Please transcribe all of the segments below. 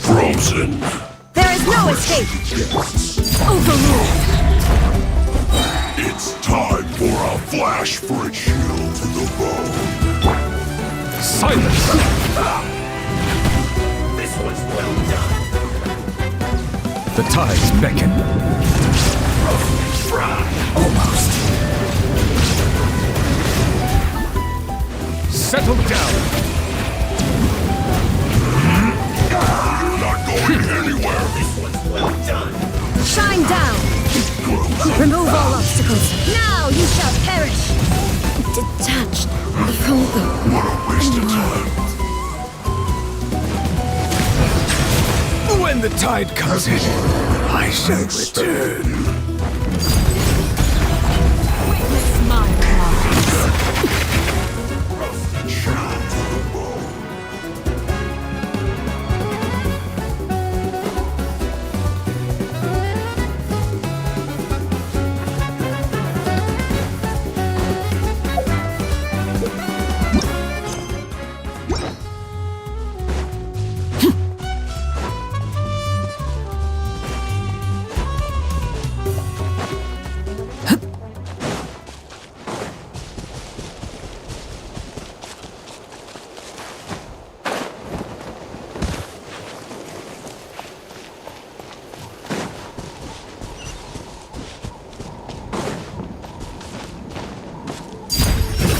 Frozen. There is no escape! Overruled! It's time for a flash for a chill to the bone. Silence! This was well done. The tides beckon. Almost. Settle down. Not going anywhere. This one's well done. Shine down! Remove all obstacles. Now you shall perish! Detached from the What a waste of time. When the tide comes in, I shall return. witness my wrath. Chill to the bone.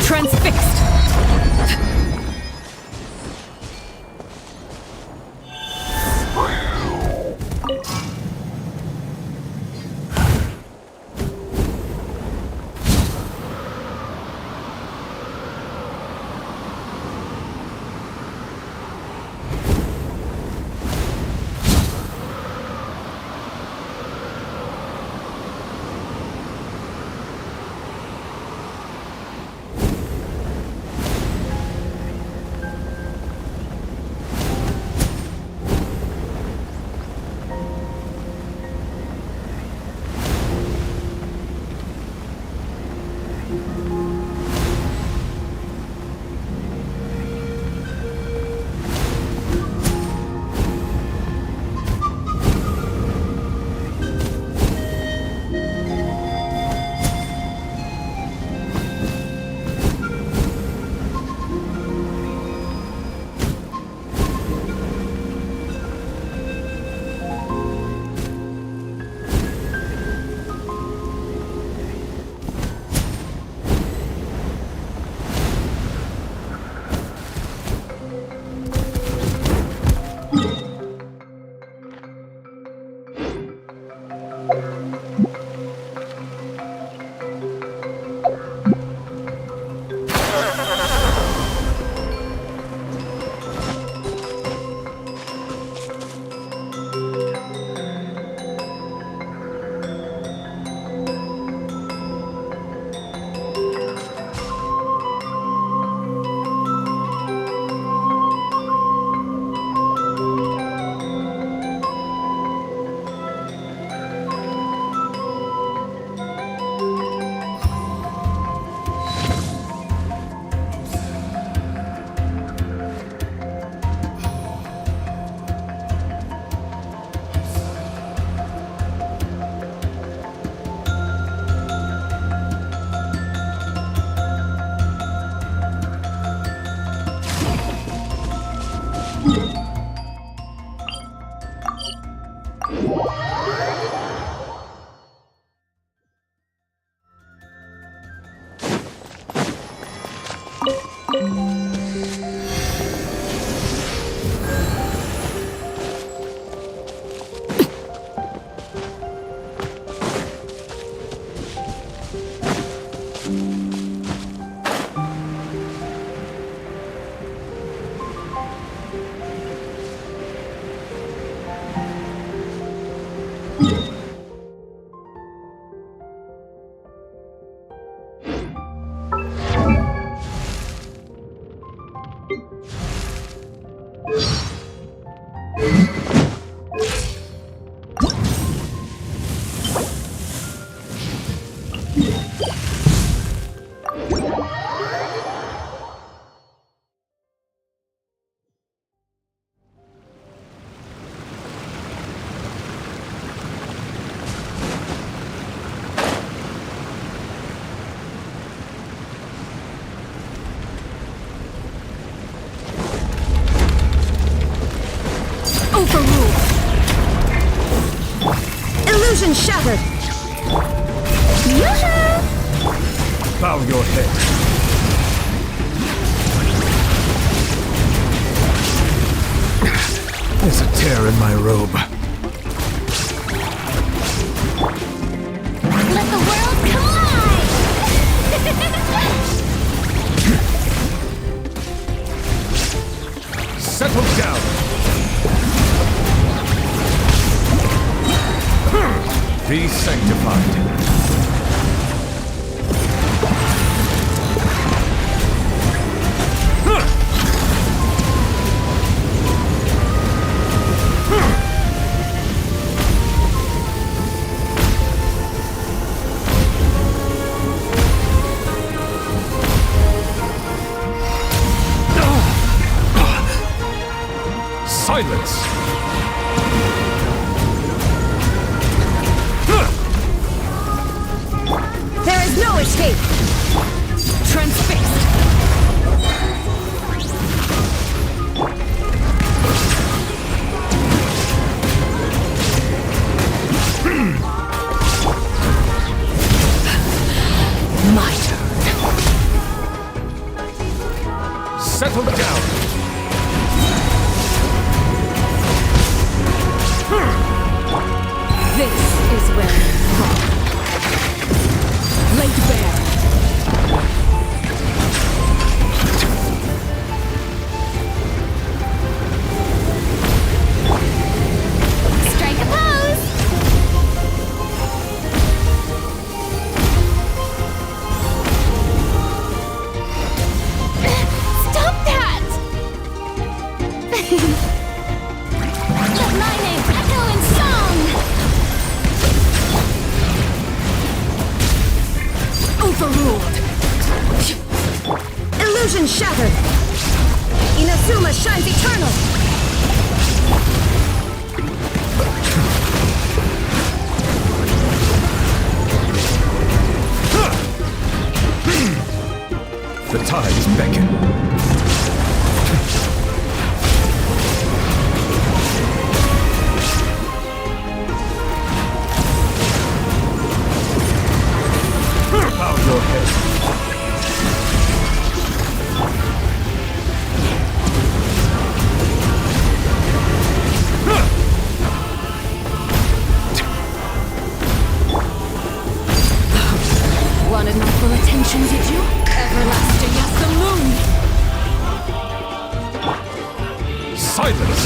Transfixed! Illusion shattered! Yoo-hoo! Bow your head. There's a tear in my robe. Let the world collide! Settle down. Be sanctified. Silence! There is no escape! Transfixed! My turn. Settle down. This is where you fall. Laid bare. Strike a pose! Stop that! Let my name echo in song! Overruled! Illusion shattered! Inazuma shines eternal! The tides beckon. Bow your head. Wanted my full attention, did you? Everlasting as the moon! Silence!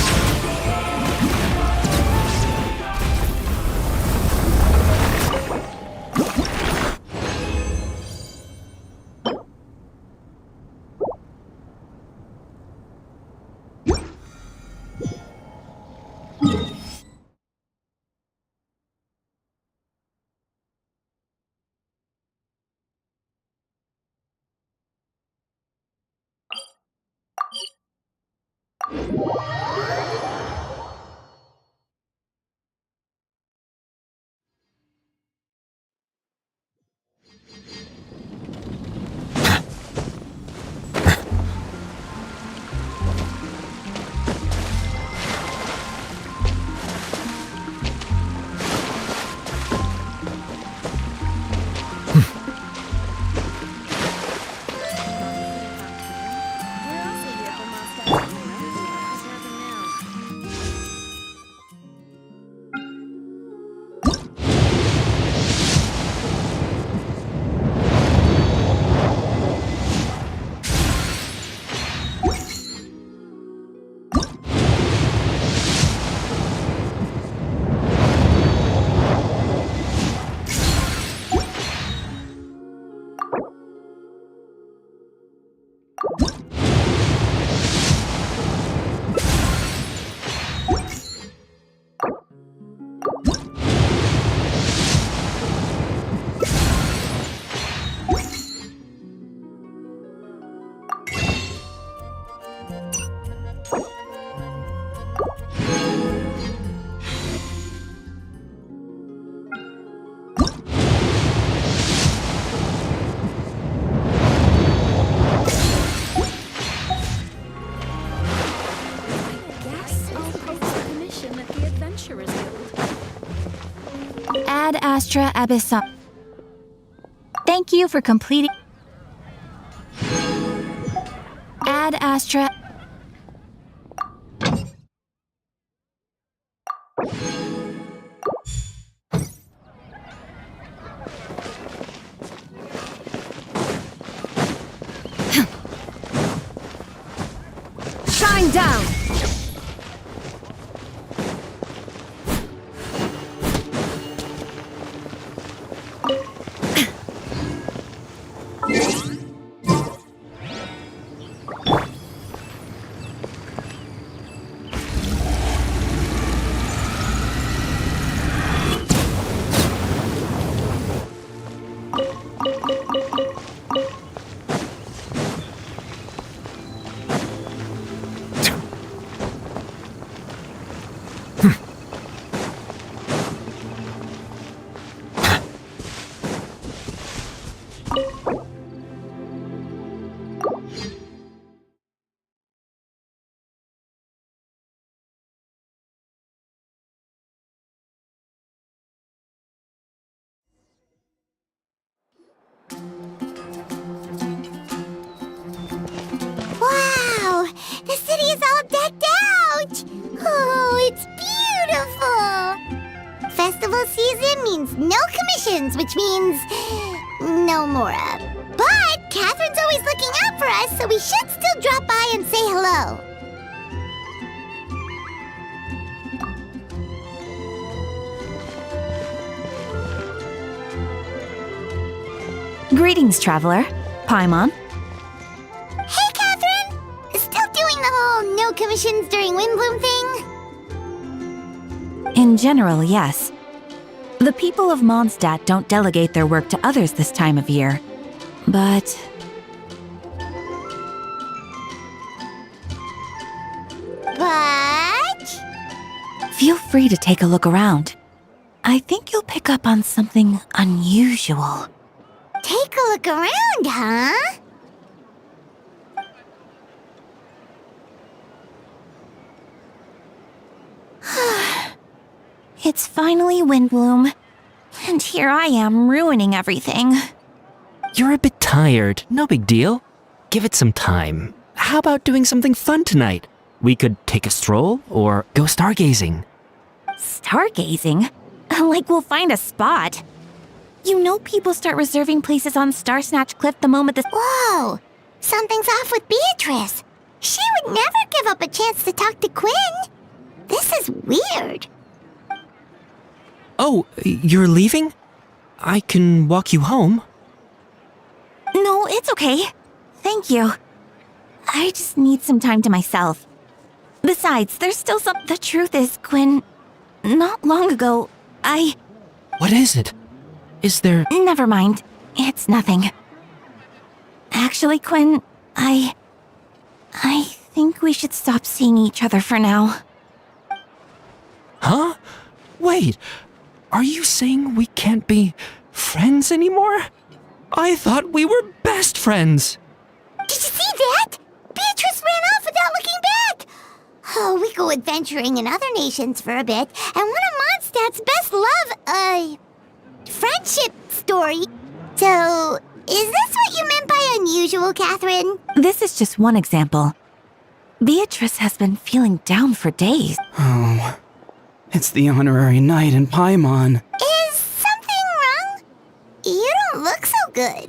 Astra Abyssum. Thank you for completing. Ad Astra. Shine down! Wow! The city is all decked out! Oh, it's beautiful! Festival season means no commissions, which means no Mora. But Catherine's always looking out for us, so we should still drop by and say hello. Greetings, traveler. Paimon. Hey, Catherine! Still doing the whole no commissions during Windbloom thing? In general, yes. The people of Mondstadt don't delegate their work to others this time of year. But... feel free to take a look around. I think you'll pick up on something unusual. Take a look around, huh? It's finally Windbloom, and here I am ruining everything. You're a bit tired. No big deal. Give it some time. How about doing something fun tonight? We could take a stroll or go stargazing. Stargazing? Like we'll find a spot. You know people start reserving places on Star Snatch Cliff the moment the— Whoa! Something's off with Beatrice. She would never give up a chance to talk to Quinn. This is weird. Oh, you're leaving? I can walk you home. No, it's okay. Thank you. I just need some time to myself. Besides, there's still some— The truth is, Quinn, not long ago, What is it? Is there— Never mind. It's nothing. Actually, Quinn, I think we should stop seeing each other for now. Huh? Wait, are you saying we can't be friends anymore? I thought we were best friends. Did you see that? Beatrice ran off without looking back. Oh, we go adventuring in other nations for a bit, and one of Mondstadt's best love, friendship story. So, is this what you meant by unusual, Catherine? This is just one example. Beatrice has been feeling down for days. Oh, it's the honorary knight in Paimon. Is something wrong? You don't look so good.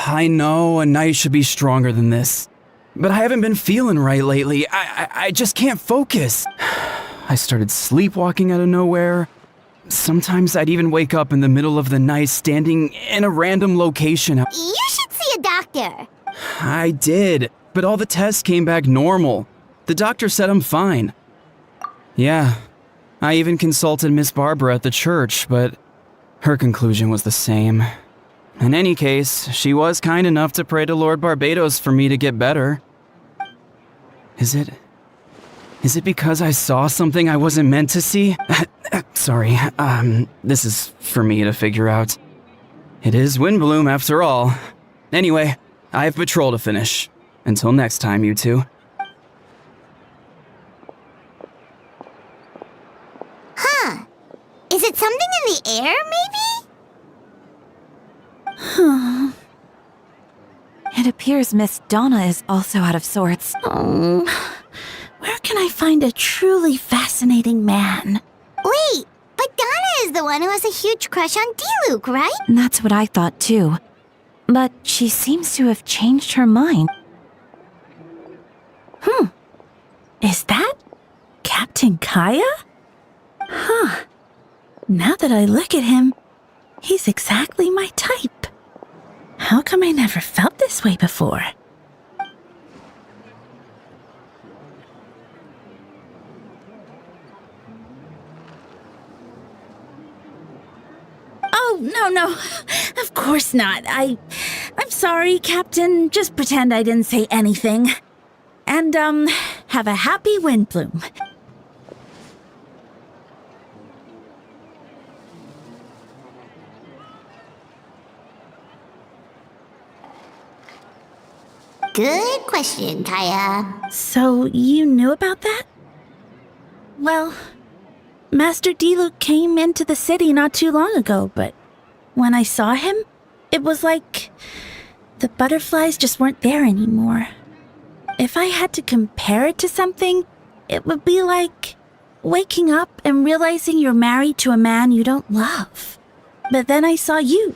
I know a knight should be stronger than this, but I haven't been feeling right lately. I just can't focus. I started sleepwalking out of nowhere. Sometimes I'd even wake up in the middle of the night standing in a random location. You should see a doctor. I did, but all the tests came back normal. The doctor said I'm fine. Yeah, I even consulted Miss Barbara at the church, but her conclusion was the same. In any case, she was kind enough to pray to Lord Barbados for me to get better. Is it because I saw something I wasn't meant to see? Sorry, this is for me to figure out. It is Windbloom after all. Anyway, I have patrol to finish. Until next time, you two. Huh. Is it something in the air, maybe? appears Miss Donna is also out of sorts. Oh, where can I find a truly fascinating man? Wait, but Donna is the one who has a huge crush on D-Luke, right? That's what I thought too. But she seems to have changed her mind. Is that Captain Kaya? Huh. Now that I look at him, he's exactly my type. How come I never felt this way before? Oh, no. Of course not. I'm sorry, Captain. Just pretend I didn't say anything. And, have a happy wind bloom. Good question, Kaya. So, you knew about that? Well, Master D-Luke came into the city not too long ago, but when I saw him, it was like the butterflies just weren't there anymore. If I had to compare it to something, it would be like waking up and realizing you're married to a man you don't love. But then I saw you,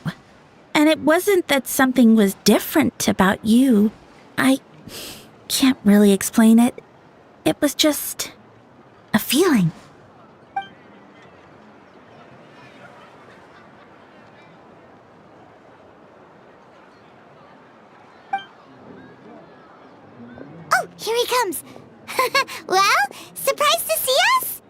and it wasn't that something was different about you. I can't really explain it. It was just a feeling. Oh, here he comes. Well, surprised to see us?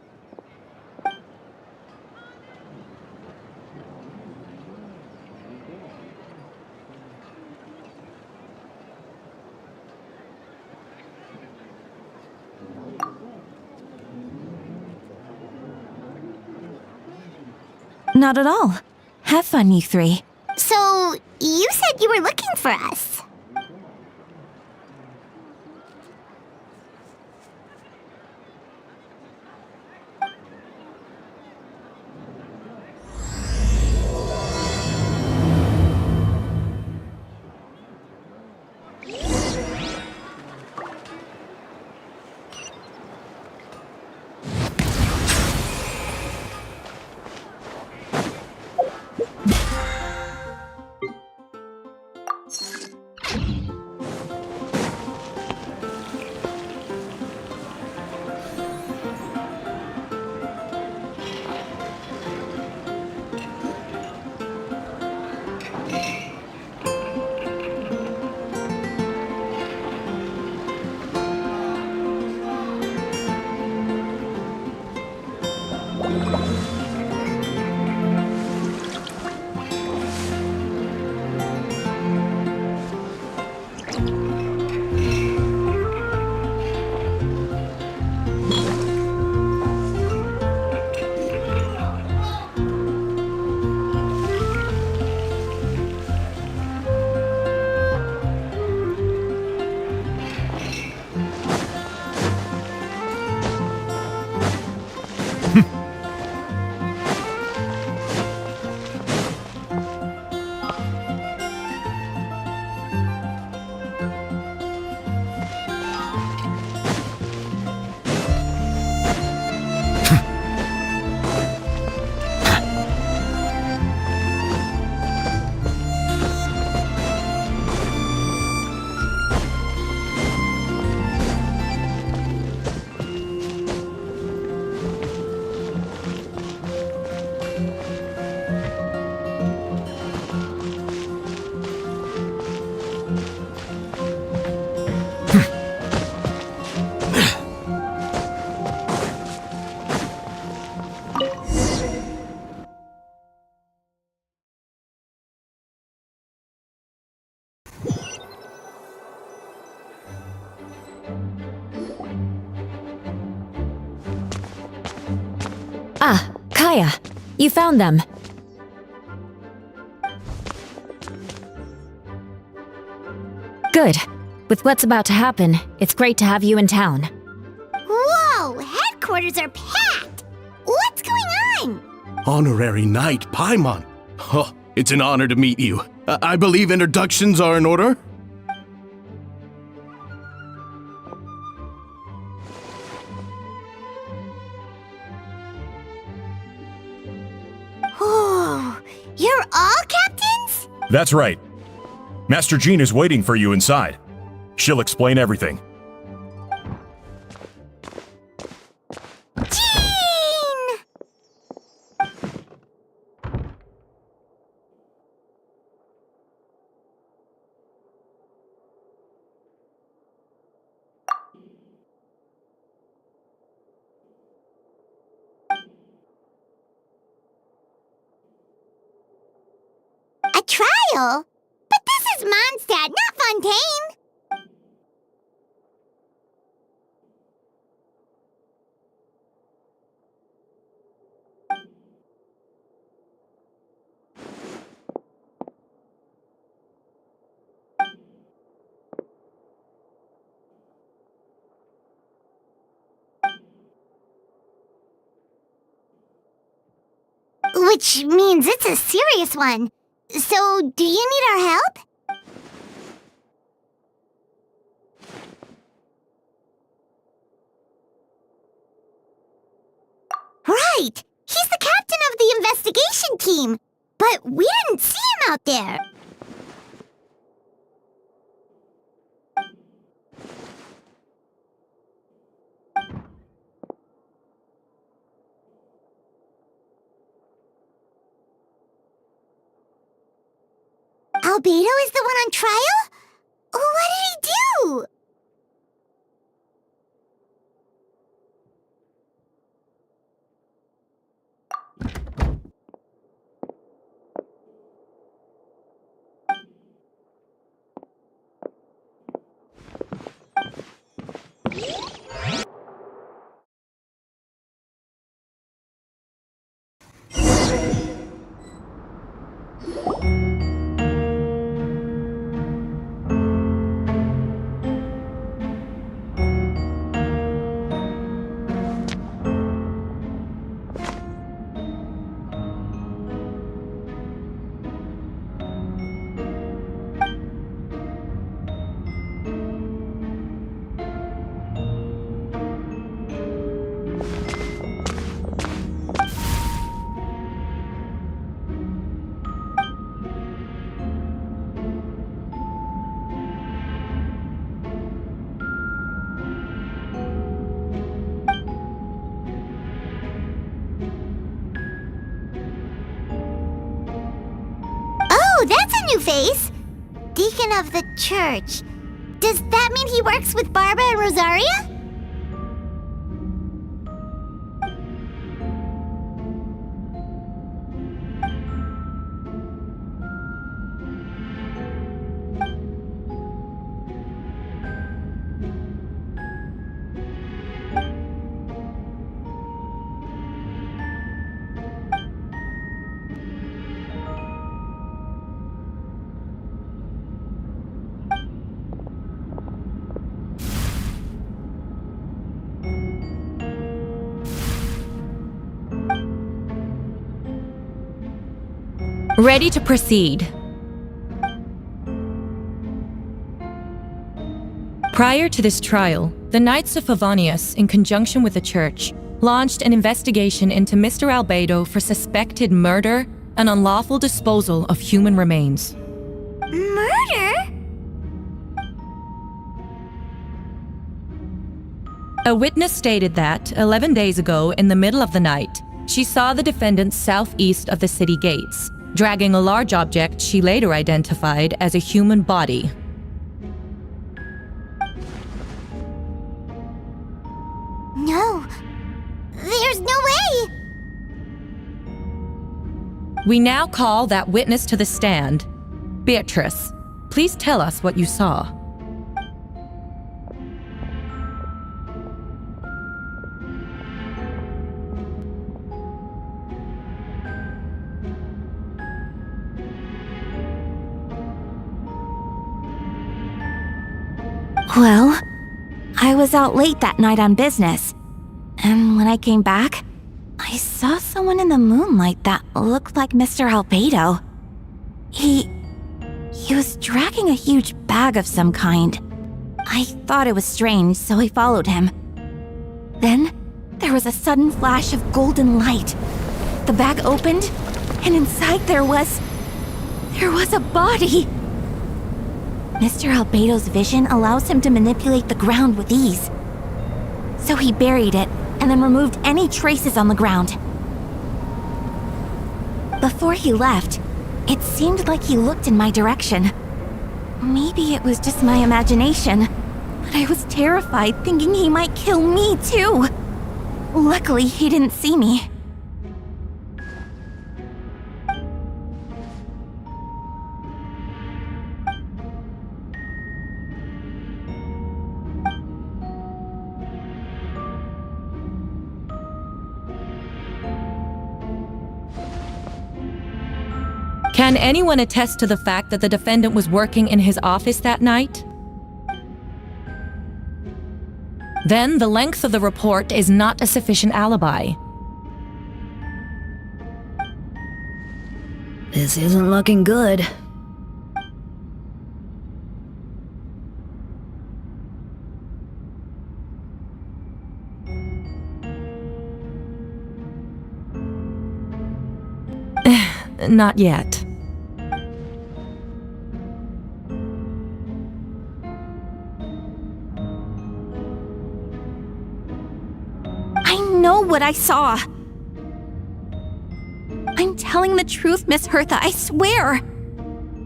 Not at all. Have fun, you three. So, you said you were looking for us. Ah, Kaya, you found them. Good. With what's about to happen, it's great to have you in town. Whoa, headquarters are packed. What's going on? Honorary Knight Paimon. Oh, it's an honor to meet you. I believe introductions are in order? That's right. Master Jean is waiting for you inside. She'll explain everything. Jean! A trial? But this is Mondstadt, not Fontaine! Which means it's a serious one. So, do you need our help? Right! He's the captain of the investigation team! But we didn't see him out there! Albedo is the one on trial? What did he do? Oh, that's a new face! Deacon of the church. Does that mean he works with Barbara and Rosaria? Ready to proceed. Prior to this trial, the Knights of Favonius, in conjunction with the Church, launched an investigation into Mr. Albedo for suspected murder and unlawful disposal of human remains. Murder? A witness stated that, 11 days ago, in the middle of the night, she saw the defendant southeast of the city gates, dragging a large object she later identified as a human body. No. There's no way! We now call that witness to the stand. Beatrice, please tell us what you saw. Well, I was out late that night on business, and when I came back, I saw someone in the moonlight that looked like Mr. Albedo. He was dragging a huge bag of some kind. I thought it was strange, so I followed him. Then, there was a sudden flash of golden light. The bag opened, and inside there was There was a body! Mr. Albedo's vision allows him to manipulate the ground with ease. So he buried it and then removed any traces on the ground. Before he left, it seemed like he looked in my direction. Maybe it was just my imagination, but I was terrified thinking he might kill me too. Luckily, he didn't see me. Can anyone attest to the fact that the defendant was working in his office that night? Then the length of the report is not a sufficient alibi. This isn't looking good. Not yet. I know what I saw. I'm telling the truth, Miss Hertha, I swear.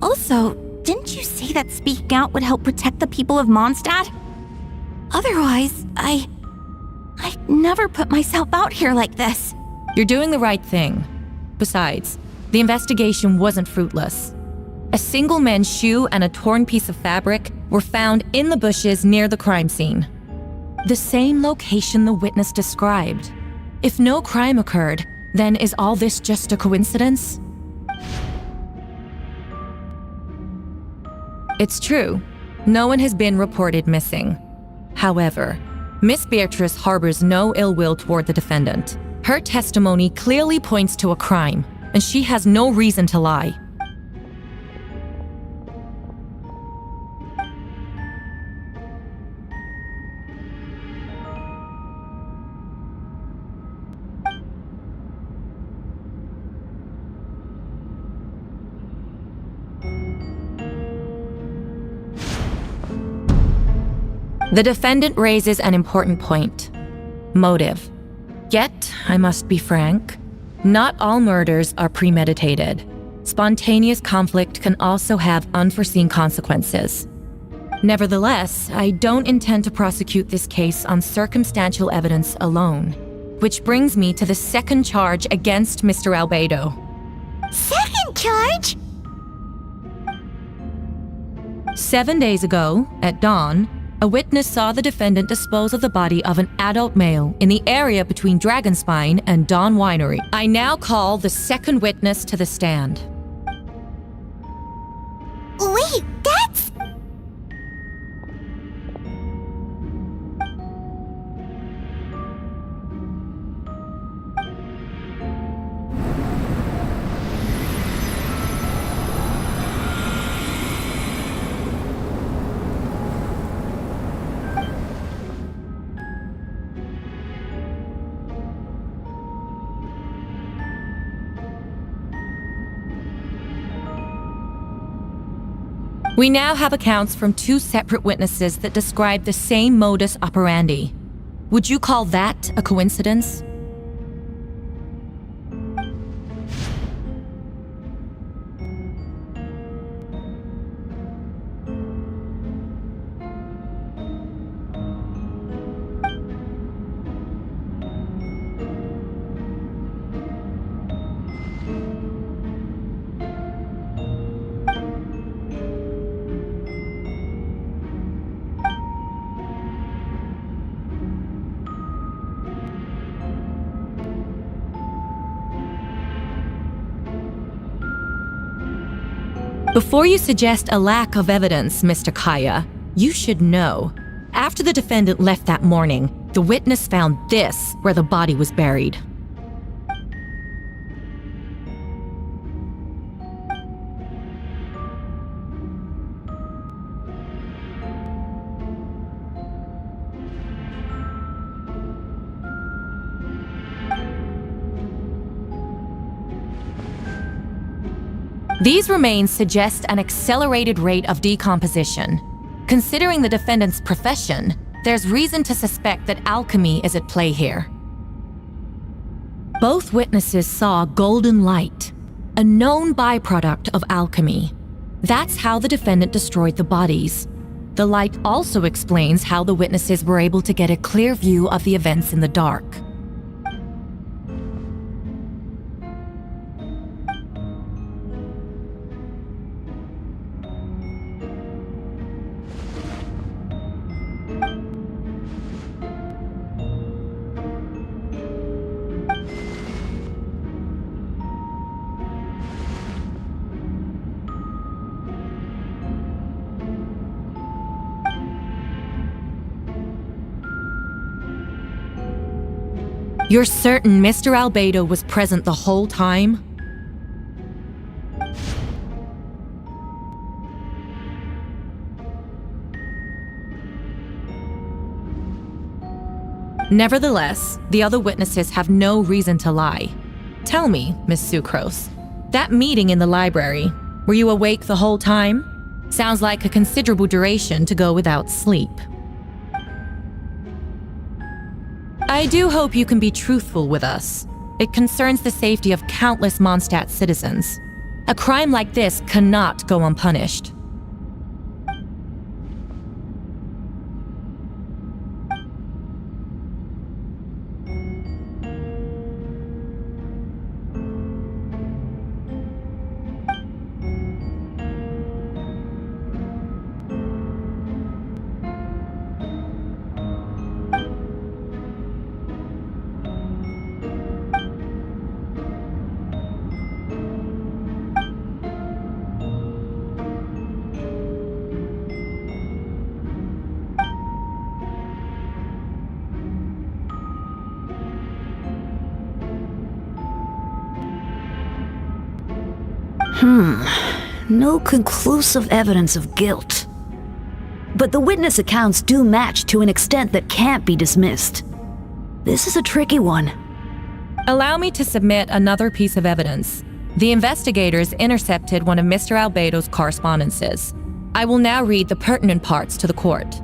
Also, didn't you say that speaking out would help protect the people of Mondstadt? Otherwise, I'd never put myself out here like this. You're doing the right thing. Besides, the investigation wasn't fruitless. A single men's shoe and a torn piece of fabric were found in the bushes near the crime scene. The same location the witness described. If no crime occurred, then is all this just a coincidence? It's true. No one has been reported missing. However, Miss Beatrice harbors no ill will toward the defendant. Her testimony clearly points to a crime, and she has no reason to lie. The defendant raises an important point: motive. Yet, I must be frank, not all murders are premeditated. Spontaneous conflict can also have unforeseen consequences. Nevertheless, I don't intend to prosecute this case on circumstantial evidence alone. Which brings me to the second charge against Mr. Albedo. Second charge? 7 days ago, at dawn, a witness saw the defendant dispose of the body of an adult male in the area between Dragonspine and Dawn Winery. I now call the second witness to the stand. Wait, that's... We now have accounts from two separate witnesses that describe the same modus operandi. Would you call that a coincidence? Before you suggest a lack of evidence, Mr. Kaya, you should know. After the defendant left that morning, the witness found this where the body was buried. These remains suggest an accelerated rate of decomposition. Considering the defendant's profession, there's reason to suspect that alchemy is at play here. Both witnesses saw golden light, a known byproduct of alchemy. That's how the defendant destroyed the bodies. The light also explains how the witnesses were able to get a clear view of the events in the dark. You're certain Mr. Albedo was present the whole time? Nevertheless, the other witnesses have no reason to lie. Tell me, Miss Sucrose, that meeting in the library, were you awake the whole time? Sounds like a considerable duration to go without sleep. I do hope you can be truthful with us. It concerns the safety of countless Mondstadt citizens. A crime like this cannot go unpunished. No conclusive evidence of guilt. But the witness accounts do match to an extent that can't be dismissed. This is a tricky one. Allow me to submit another piece of evidence. The investigators intercepted one of Mr. Albedo's correspondences. I will now read the pertinent parts to the court.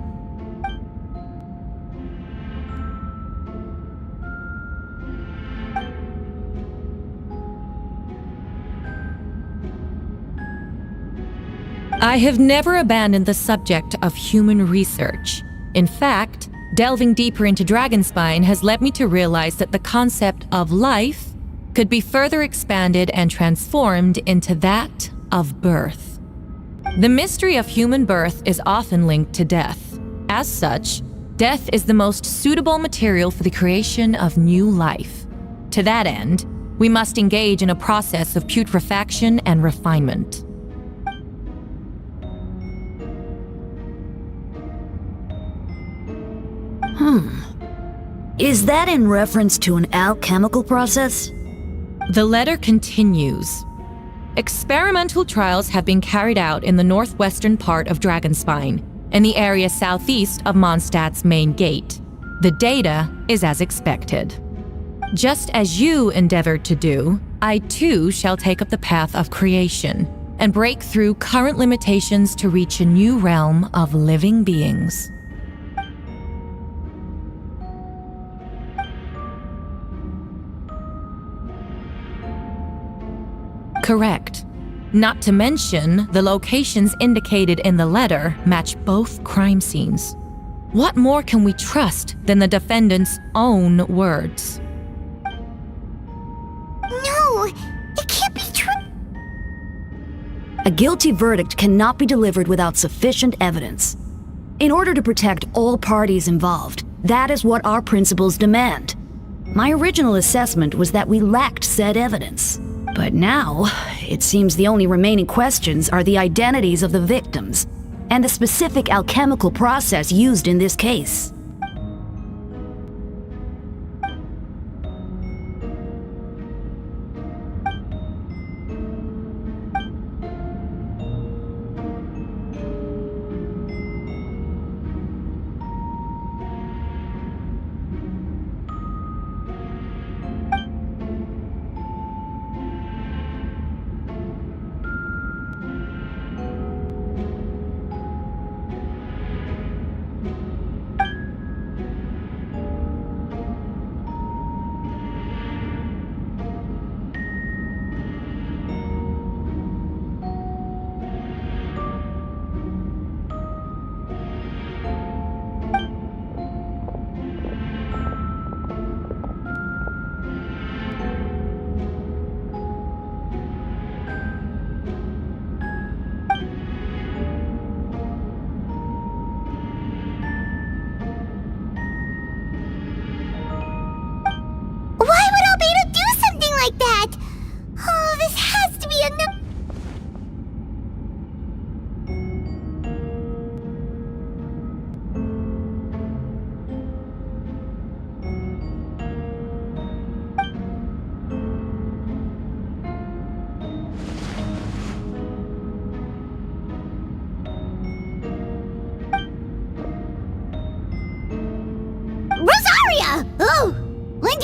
I have never abandoned the subject of human research. In fact, delving deeper into Dragonspine has led me to realize that the concept of life could be further expanded and transformed into that of birth. The mystery of human birth is often linked to death. As such, death is the most suitable material for the creation of new life. To that end, we must engage in a process of putrefaction and refinement. Is that in reference to an alchemical process? The letter continues. Experimental trials have been carried out in the northwestern part of Dragonspine, in the area southeast of Mondstadt's main gate. The data is as expected. Just as you endeavored to do, I too shall take up the path of creation and break through current limitations to reach a new realm of living beings. Correct. Not to mention, the locations indicated in the letter match both crime scenes. What more can we trust than the defendant's own words? No, it can't be true. A guilty verdict cannot be delivered without sufficient evidence. In order to protect all parties involved, that is what our principles demand. My original assessment was that we lacked said evidence. But now, it seems the only remaining questions are the identities of the victims and the specific alchemical process used in this case.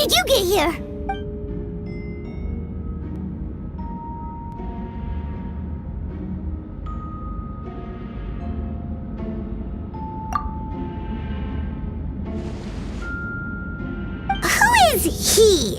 did you get here? Who is he?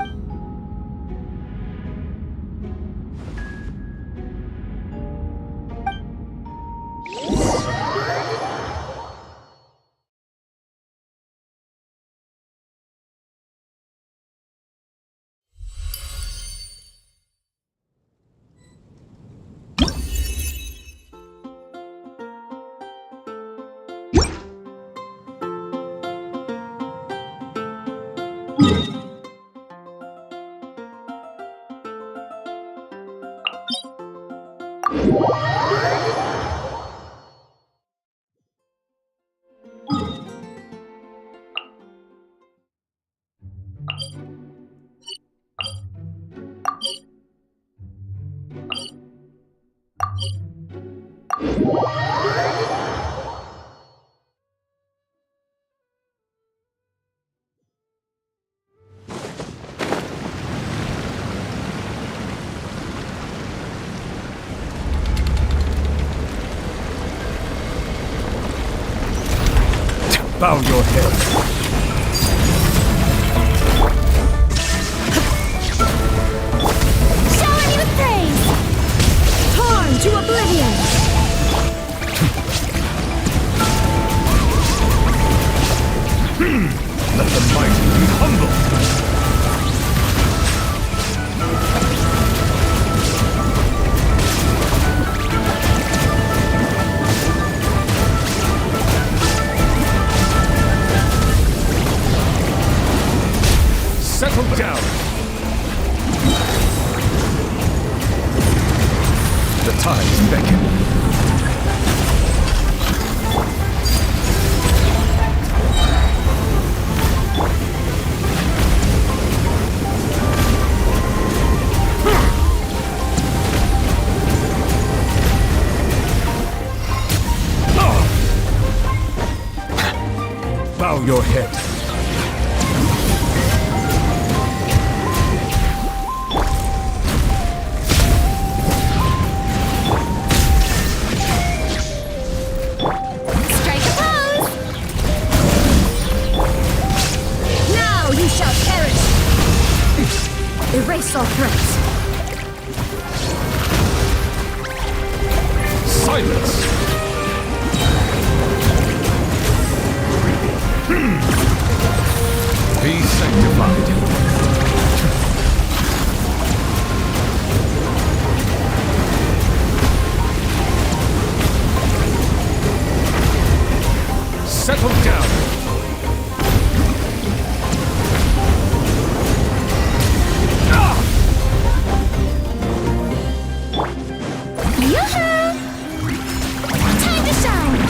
Bow your head. Shower me with praise! Torn to oblivion! Let the mighty be humble. Settle down. The tides beckon. Bow your head. Strike a pose! Now you shall perish! Erase all threats. Silence. Be sanctified. Settle down. Yoo-hoo! Time to shine!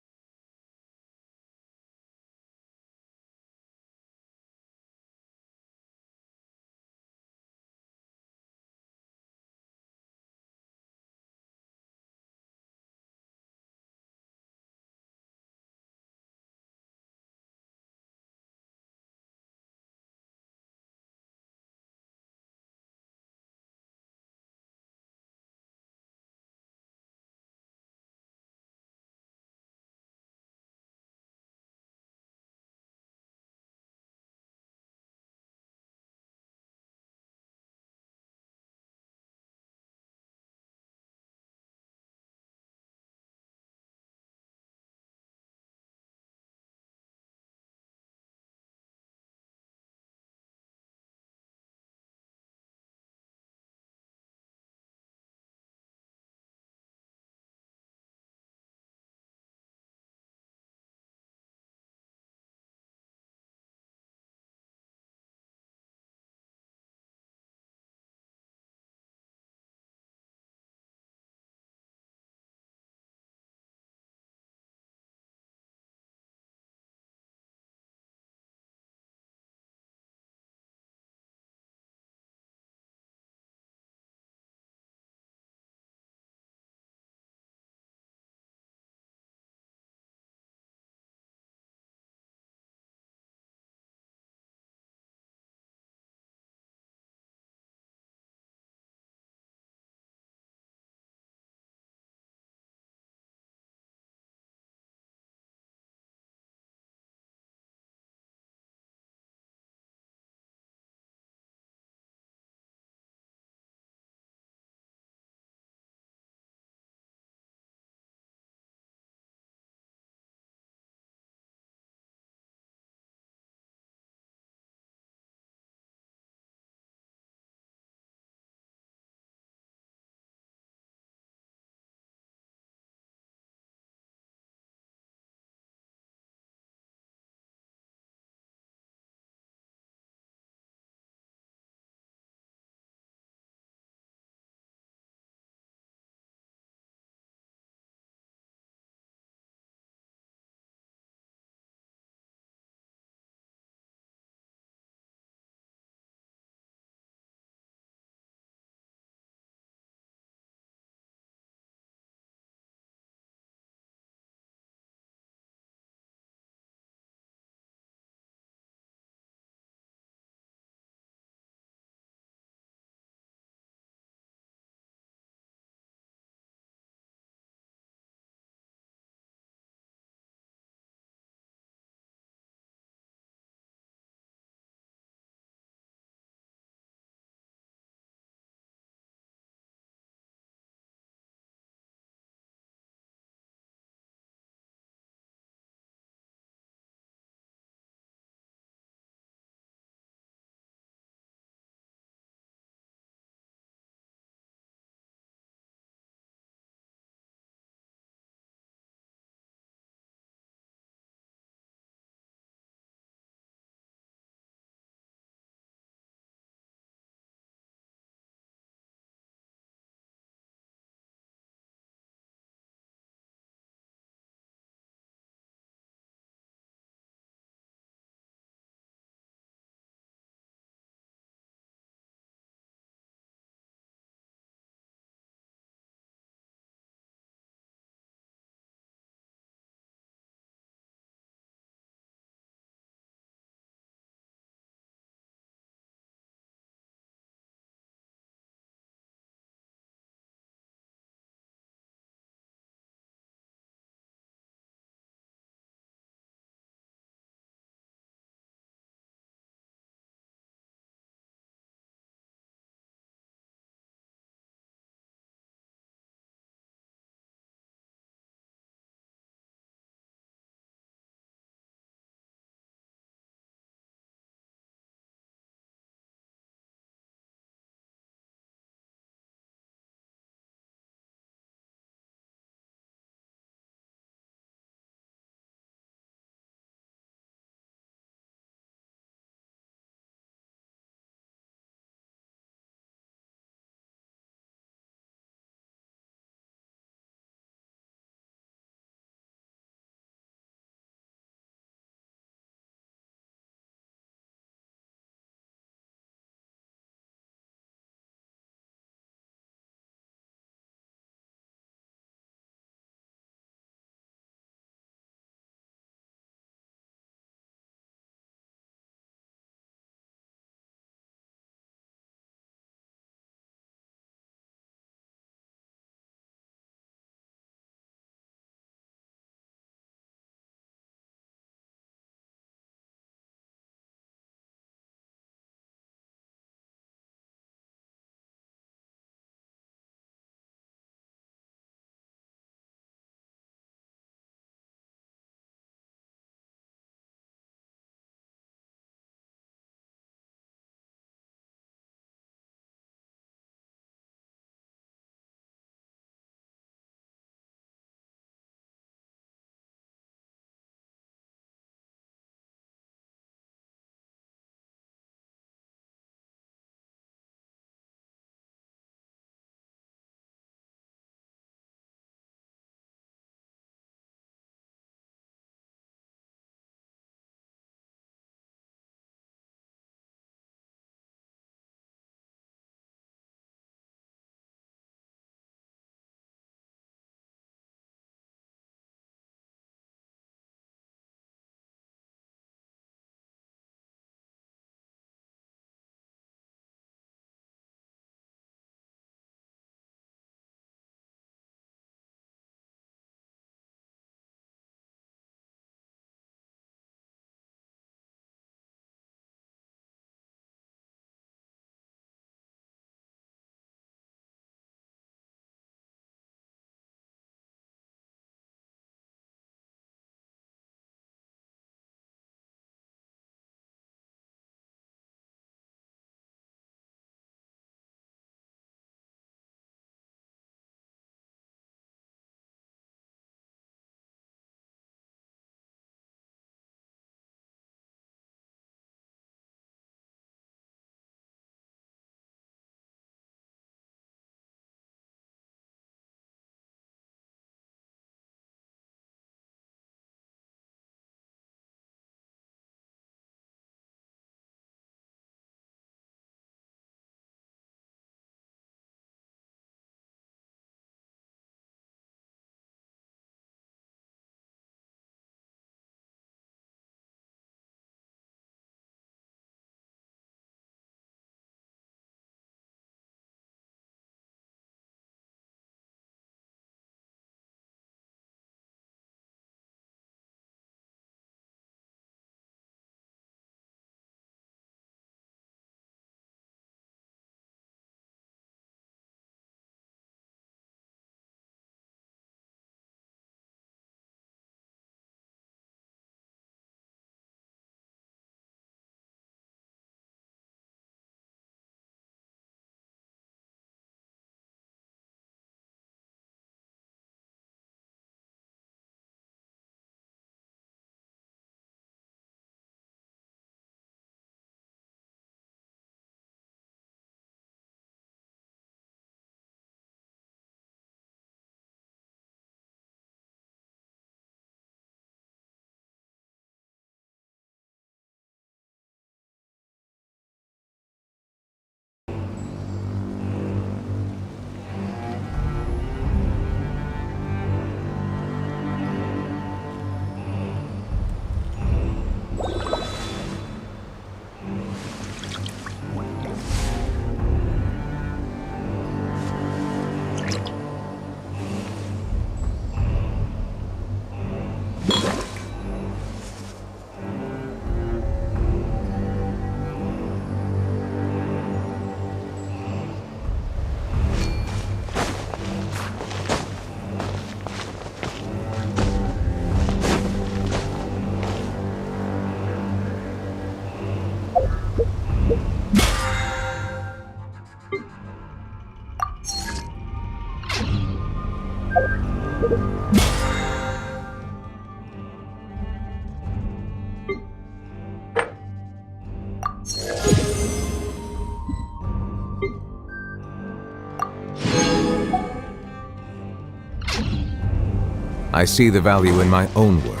I see the value in my own work,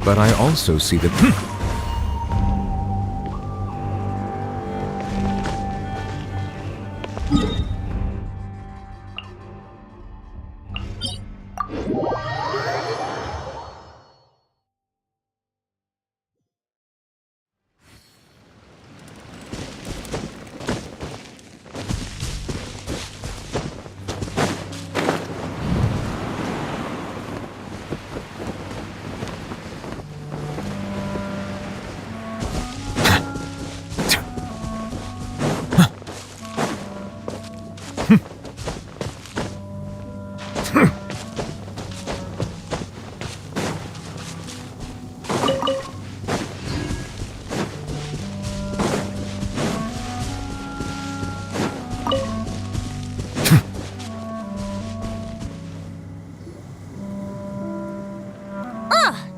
but I also see the...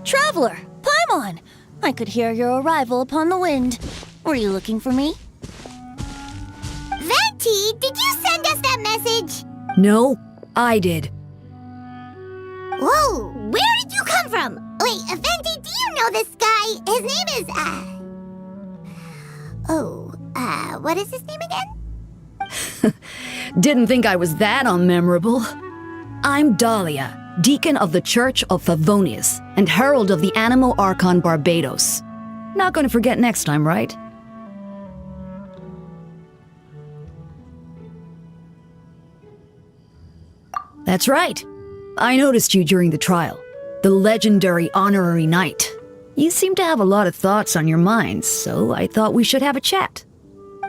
Traveler, Paimon! I could hear your arrival upon the wind. Were you looking for me? Venti, did you send us that message? No, I did. Whoa, where did you come from? Wait, Venti, do you know this guy? His name is, what is his name again? Didn't think I was that unmemorable. I'm Dahlia, Deacon of the Church of Favonius and Herald of the Animo Archon Barbados. Not gonna forget next time, right? That's right. I noticed you during the trial. The legendary honorary knight. You seem to have a lot of thoughts on your mind, so I thought we should have a chat.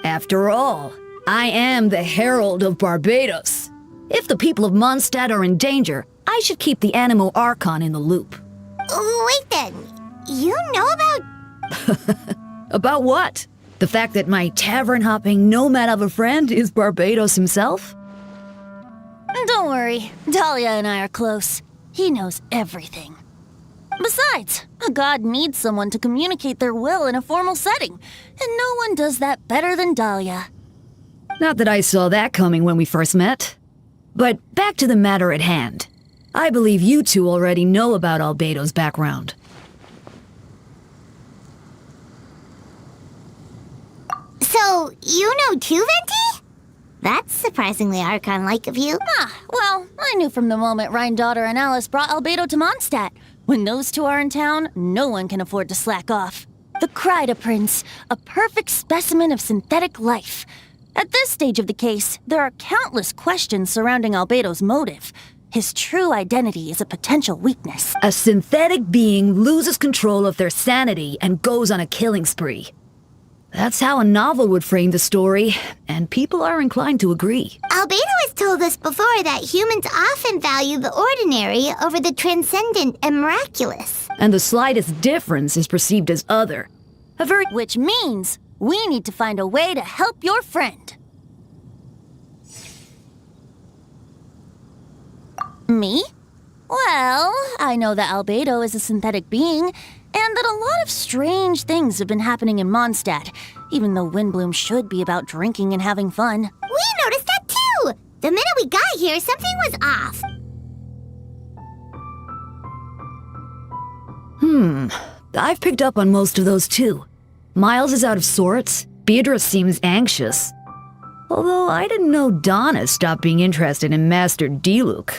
After all, I am the Herald of Barbados. If the people of Mondstadt are in danger, I should keep the Animo Archon in the loop. Wait then, you know about... About what? The fact that my tavern-hopping nomad of a friend is Barbados himself? Don't worry, Dahlia and I are close. He knows everything. Besides, a god needs someone to communicate their will in a formal setting, and no one does that better than Dahlia. Not that I saw that coming when we first met. But back to the matter at hand. I believe you two already know about Albedo's background. So, you know too, Venti? That's surprisingly Archon-like of you. Well, I knew from the moment Rhine-Daughter and Alice brought Albedo to Mondstadt. When those two are in town, no one can afford to slack off. The Kryda Prince, a perfect specimen of synthetic life. At this stage of the case, there are countless questions surrounding Albedo's motive. His true identity is a potential weakness. A synthetic being loses control of their sanity and goes on a killing spree. That's how a novel would frame the story, and people are inclined to agree. Albedo has told us before that humans often value the ordinary over the transcendent and miraculous. And the slightest difference is perceived as other. Which means we need to find a way to help your friend. Me? Well, I know that Albedo is a synthetic being, and that a lot of strange things have been happening in Mondstadt, even though Windbloom should be about drinking and having fun. We noticed that too! The minute we got here, something was off. I've picked up on most of those too. Miles is out of sorts, Beatrice seems anxious. Although I didn't know Donna stopped being interested in Master Diluc.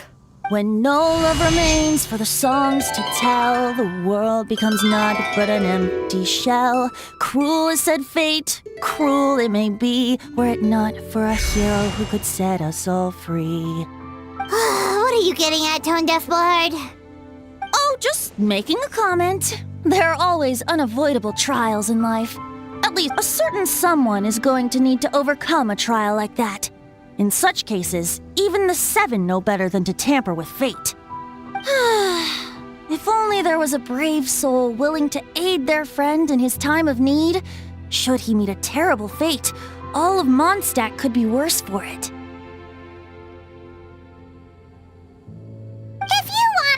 When no love remains for the songs to tell, the world becomes naught but an empty shell. Cruel is said fate, cruel it may be, were it not for a hero who could set us all free. What are you getting at, Tone Deaf Bard? Oh, just making a comment. There are always unavoidable trials in life. At least a certain someone is going to need to overcome a trial like that. In such cases, even the Seven know better than to tamper with fate. If only there was a brave soul willing to aid their friend in his time of need. Should he meet a terrible fate, all of Mondstadt could be worse for it.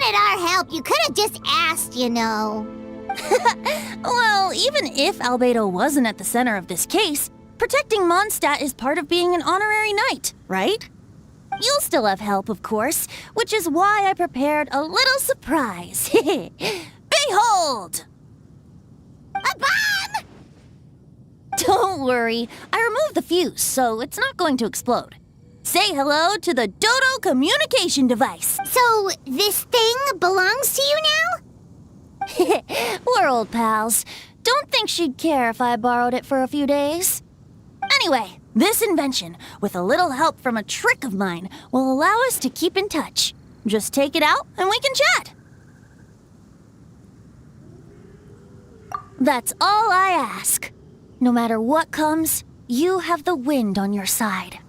wanted our help, you could have just asked, you know. Well, even if Albedo wasn't at the center of this case, protecting Mondstadt is part of being an honorary knight, right? You'll still have help, of course, which is why I prepared a little surprise. Behold! A bomb! Don't worry, I removed the fuse, so it's not going to explode. Say hello to the Dodo communication device. So, this thing belongs to you now? We're old pals. Don't think she'd care if I borrowed it for a few days. Anyway, this invention, with a little help from a trick of mine, will allow us to keep in touch. Just take it out and we can chat. That's all I ask. No matter what comes, you have the wind on your side.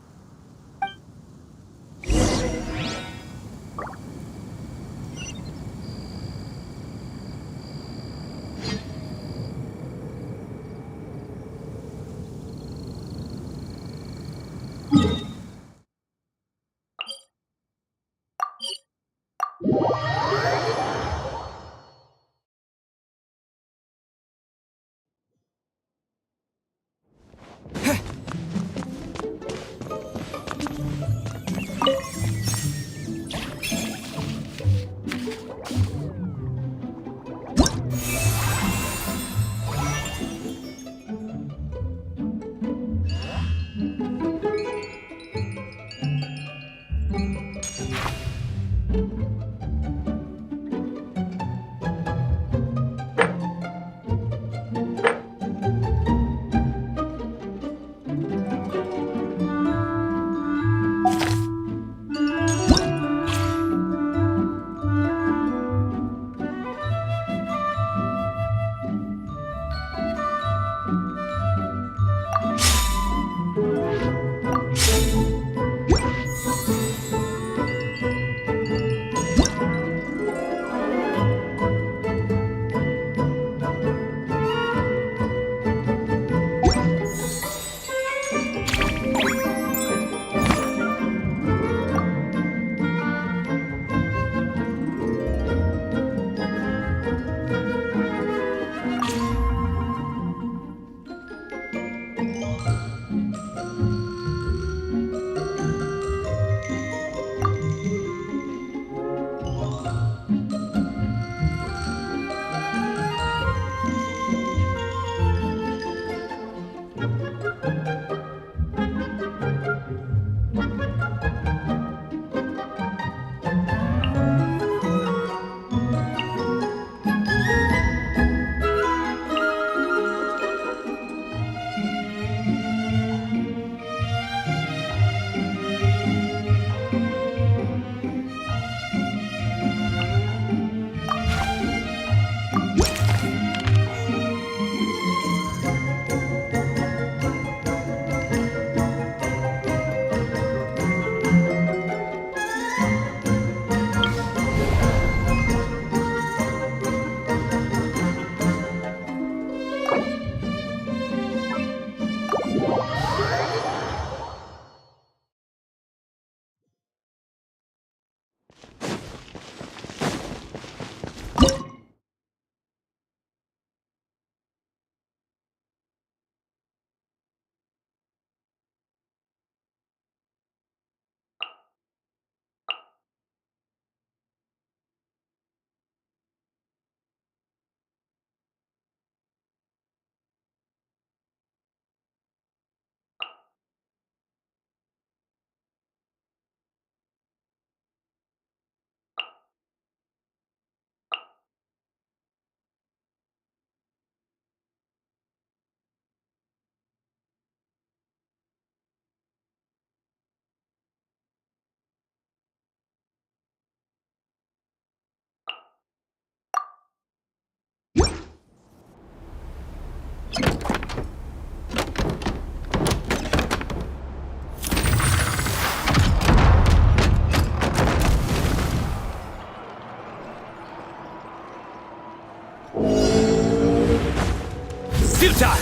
Futile!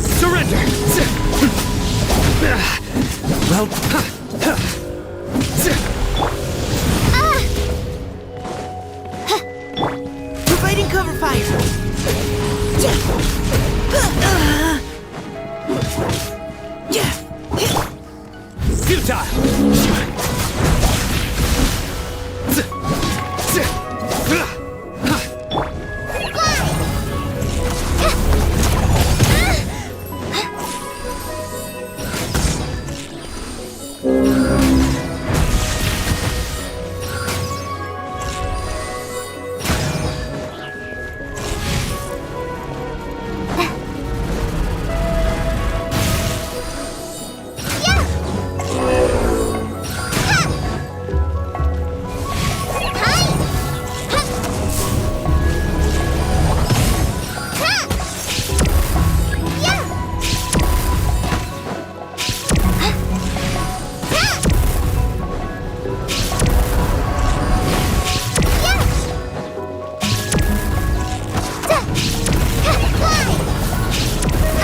Surrender! Well, Providing cover fire.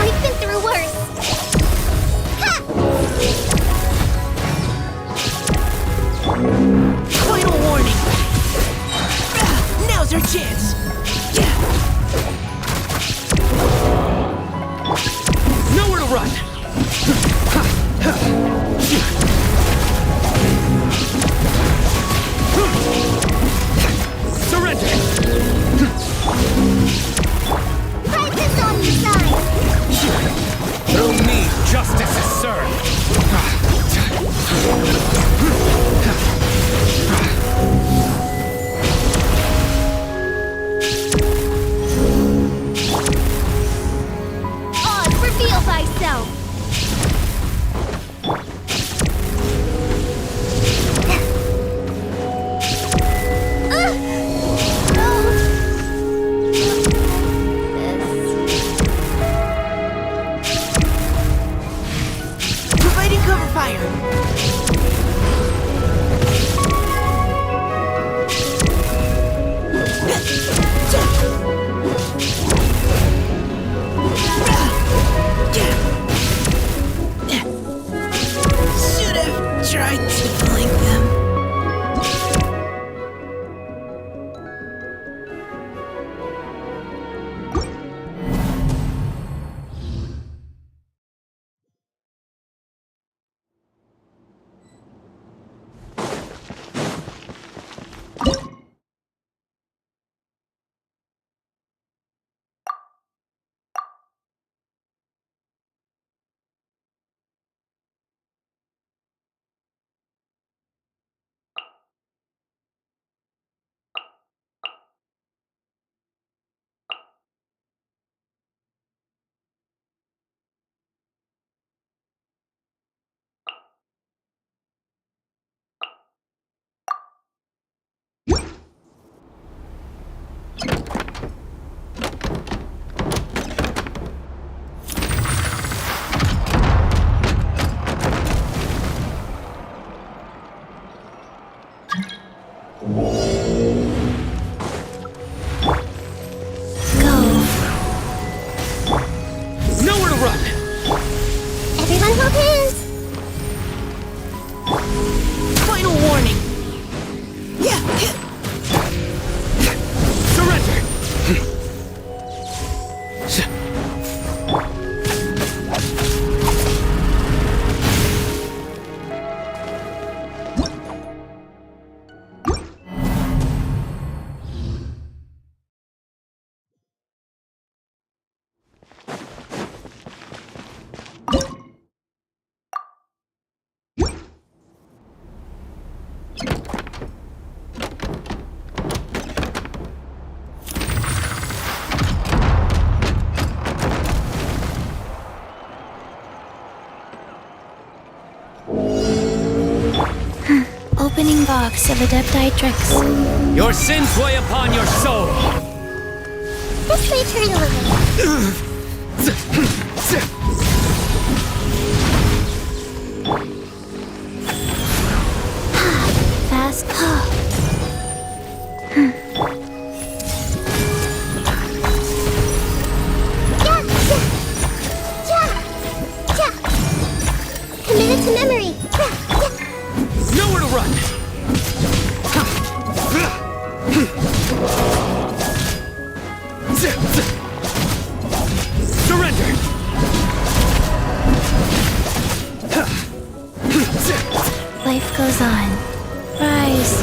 I've been through worse. Final warning. Now's our chance. Nowhere to run. Surrender. Practice on your side. through me, justice is served. Oz, reveal thyself. Providing cover fire. Should have tried to flank them. Nowhere to run. Everyone hold hands. Final warning. Surrender. Opening box of Adepti Your sins weigh upon your soul. This may turn a little. Fast. Committed to memory. Nowhere to run! Surrender! Life goes on. Rise.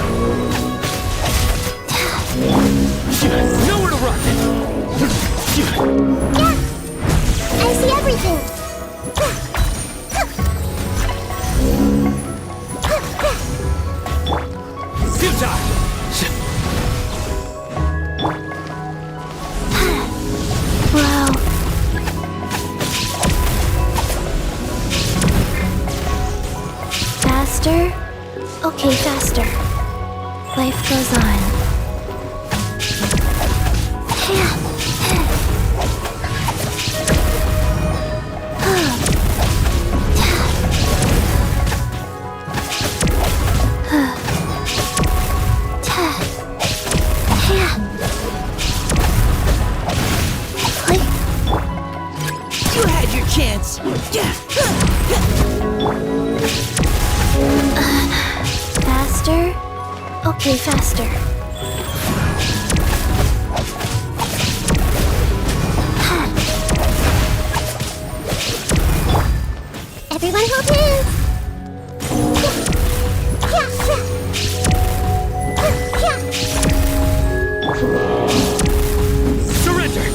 Nowhere to run! Yeah! I see everything! Futile! Wow. Faster? Okay, faster. Life goes on. You had your chance. Faster? Okay, faster. Everyone hold hands! Surrender!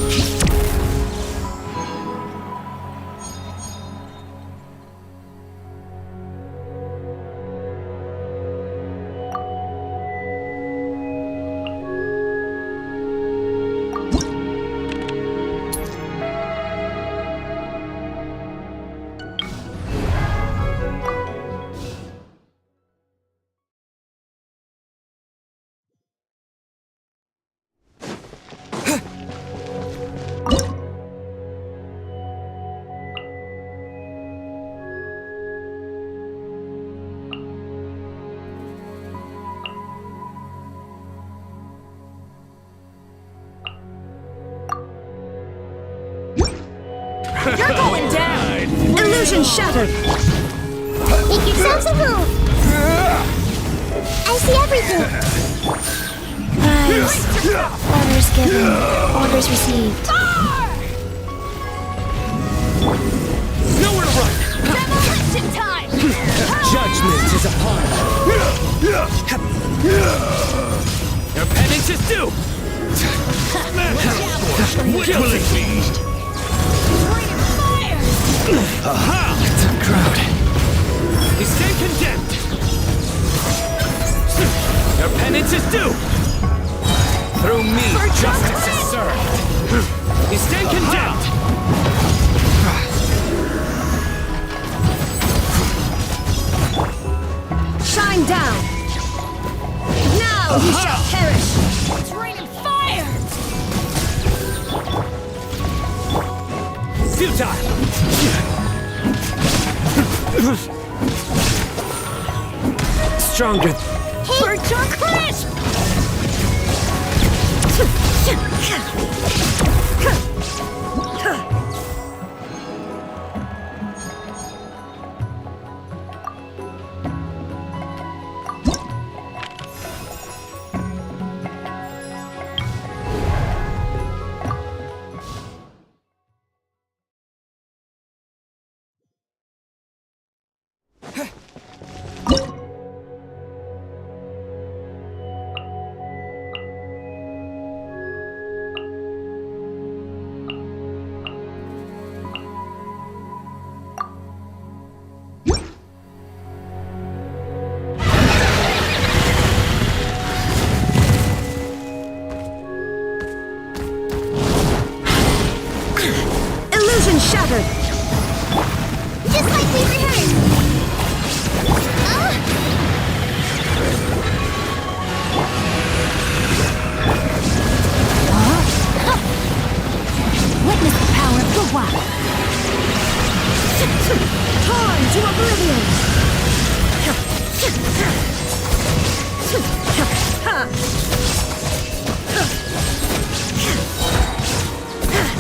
You're going down! Illusion shattered! Make yourselves at home! I see everything! Rise. Orders given. Orders received. Nowhere to run! Demolition time! Judgment is upon you! Your penance is due! Will it be? Aha! Tough crowd. You stand condemned! Your penance is due! Through me, justice is served! You stand condemned! Shine down! Now you shall perish! It's raining fire! Futile! Stronger. Bird your crisp! Illusion shattered! Just like we rehearsed! Witness the power of the Wow! Torn to oblivion!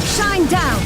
Shine down!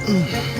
Mm.